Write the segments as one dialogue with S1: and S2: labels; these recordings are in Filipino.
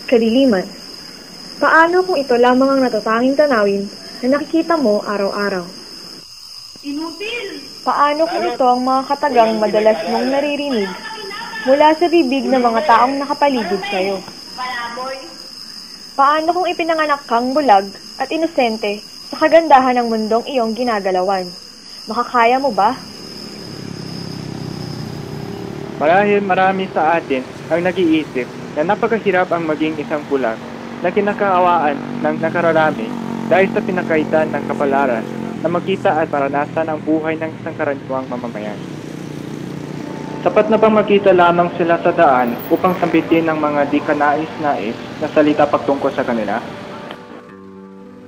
S1: kadiliman. Paano kung ito lamang ang natatanging tanawin na nakikita mo araw-araw?
S2: Inutil!
S1: Paano kung ito ang mga katagang madalas mong naririnig mula sa bibig ng mga taong nakapaligid sa'yo? Paano kung ipinanganak kang bulag at inosente sa kagandahan ng mundong iyong ginagalawan? Makakaya mo ba?
S3: Marahil marami sa atin ang nag-iisip na napakahirap ang maging isang bulag na kinakaawaan ng nakararami dahil sa pinakaitan ng kapalaran na makita at maranasan ang buhay ng isang karaniwang mamamayan. Sapat na bang makita lamang sila sa daan upang sambitin ng mga di kanais-nais na salita pagtungkol sa kanila?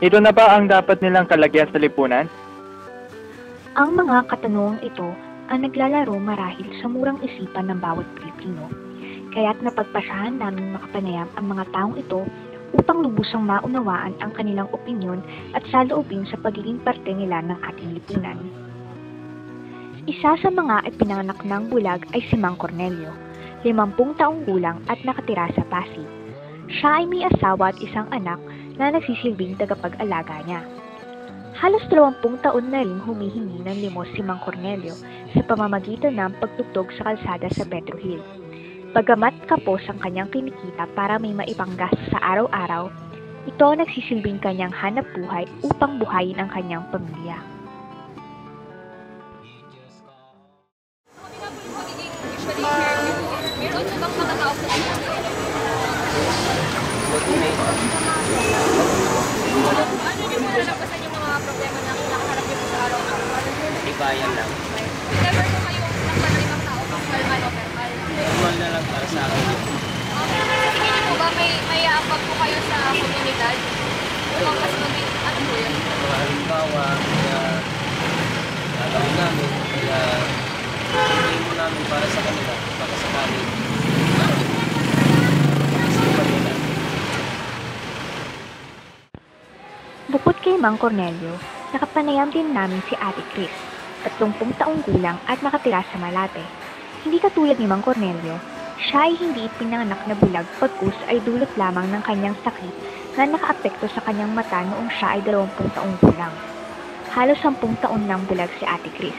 S3: Ito na ba ang dapat nilang kalagyan sa lipunan?
S4: Ang mga katanungang ito ang naglalaro marahil sa murang isipan ng bawat Pilipino, kaya't napagpasyahan namin makapanayam ang mga taong ito upang lubusang maunawaan ang kanilang opinyon at saloobin sa pagiging parte nila ng ating lipunan. Isa sa mga ipinanganak ng bulag ay si Mang Cornelio, 50 taong gulang at nakatira sa Pasig. Siya ay may asawa at isang anak na nagsisilbing tagapag-alaga niya. Halos 20 taon na rin humihingi ng limos si Mang Cornelio sa pamamagitan ng pagtugtog sa kalsada sa Pedro Hill. Bagamat kapos ang kanyang kinikita para may maipanggas sa araw-araw, ito ang nagsisilbing kanyang hanap buhay upang buhayin ang kanyang pamilya.
S5: Bayan lang.
S2: Never ko kayo nakita ng ibang tao pang formal o verbal.
S5: Formal na lang para sa akin.
S2: Sa tingin niyo po ba may aapag po kayo sa komunidad? Upang mas maging, ano po yun?
S5: Halimbawa, kaya gagawin namin, kaya hindi mo namin para sa kanila, baka sakali. Gusto pa nila.
S4: Bukod kay Mang Cornelio, nakapanayam din namin si Ate Chris, 30 taong gulang at nakatira sa Malate. Hindi katulad ni Mang Cornelio, siya ay hindi ipinanganak na bulag pagkus ay dulot lamang ng kanyang sakit na nakaapekto sa kanyang mata noong siya ay 20 taong gulang. Halos 10 taon nang bulag si Ate Chris.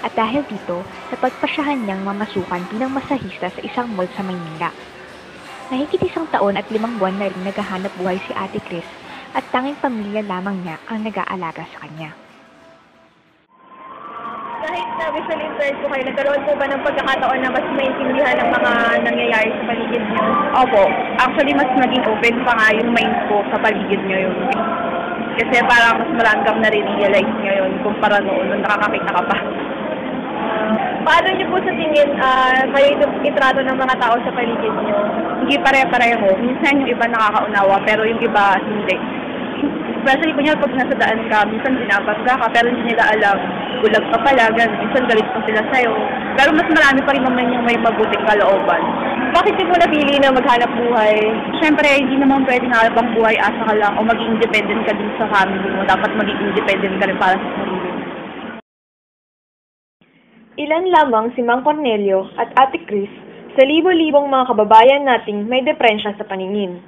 S4: At dahil dito, napagpasyahan niyang mamasukan bilang masahista sa isang mall sa Maynila. Mahigit 1 taon at 5 buwan na rin naghahanap buhay si Ate Chris at tanging pamilya lamang niya ang nag-aalaga sa kanya.
S1: Kahit na visual impaired po kayo, nagkaroon po ba ng pagkakataon na mas maintindihan ang mga nangyayari sa paligid niyo?
S6: Opo. Actually, mas naging open pa nga yung mind ko sa paligid ngayon. Kasi parang mas marami kang nare-realize ngayon kumpara noon nung nakakakita ka pa.
S1: Paano niyo po sa tingin kayo itrato ng mga tao sa paligid niyo?
S6: Hindi pare-pareho. Minsan yung iba nakakaunawa, pero yung iba hindi. Especially kunyari pag nasa daan ka, minsan binabagga ka, pero hindi nila alam, bulag pa pala, ganun. Minsan galit pa sila sa'yo. Pero mas marami pa rin naman yung may mabuting kalooban.
S1: Bakit niyo po napili na maghanap buhay?
S6: Siyempre, hindi naman pwedeng habang buhay asa ka lang o maging independent ka din sa family mo. Dapat maging independent ka rin para sa sarili mo.
S1: Ilan lamang si Mang Cornelio at Ate Chris sa libo-libong mga kababayan nating may deprensya sa paningin.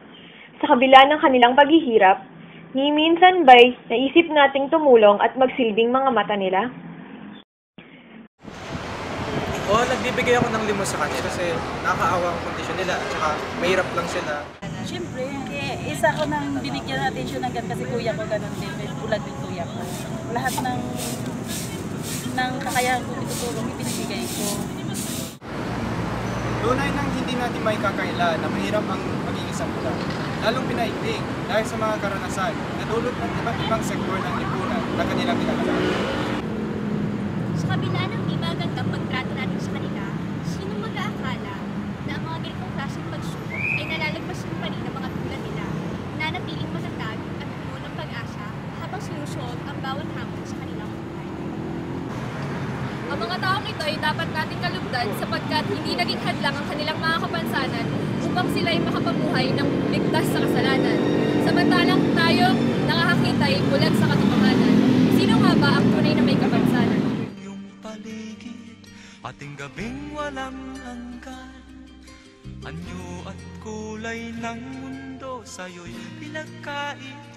S1: Sa kabila ng kanilang paghihirap, ni minsan ba'y naisip nating tumulong at magsilbing mga mata nila?
S7: Oo, nagbibigay ako ng limos sa kanila kasi nakakaawa ang kondisyon nila at saka mahirap lang sila.
S8: Siyempre, isa ko nang binigyan ng atensyon ng kasi kuya ko ganun din, bulag din kuya ko. Lahat ng kakayahan ko itutulong, ipinibigay ko.
S7: Tunay nang hindi natin may kakaila na mahirap ang maging isang bulag. Lalong pinaigting dahil sa mga karanasan na dulot ng iba't ibang sektor ng lipunan na kanilang kinakasama.
S2: Sa kabila ng di magandang pagtrato natin sa kanila, sino mag-aakala na ang mga ganitong klaseng pagsubok ay nalalagpasan pa rin ng mga tulad nila, nanatiling matatag at puno ng pag-asa habang sinusuot ang bawat hamon sa kanilang buhay. Ang mga taong ito ay dapat nating kalugdan sapagkat hindi naging hadlang ang kanilang mga kapansanan upang sila ay makapamuhay ng ligtas sa kasalanan. Samantalang tayo nakakakita ay bulag sa katotohanan. Sino nga ba ang tunay na may kapansanan?
S9: Yung paligid, ating gabing walang hanggan, anyo at kulay ng mundo. sa'yo'y pinagkait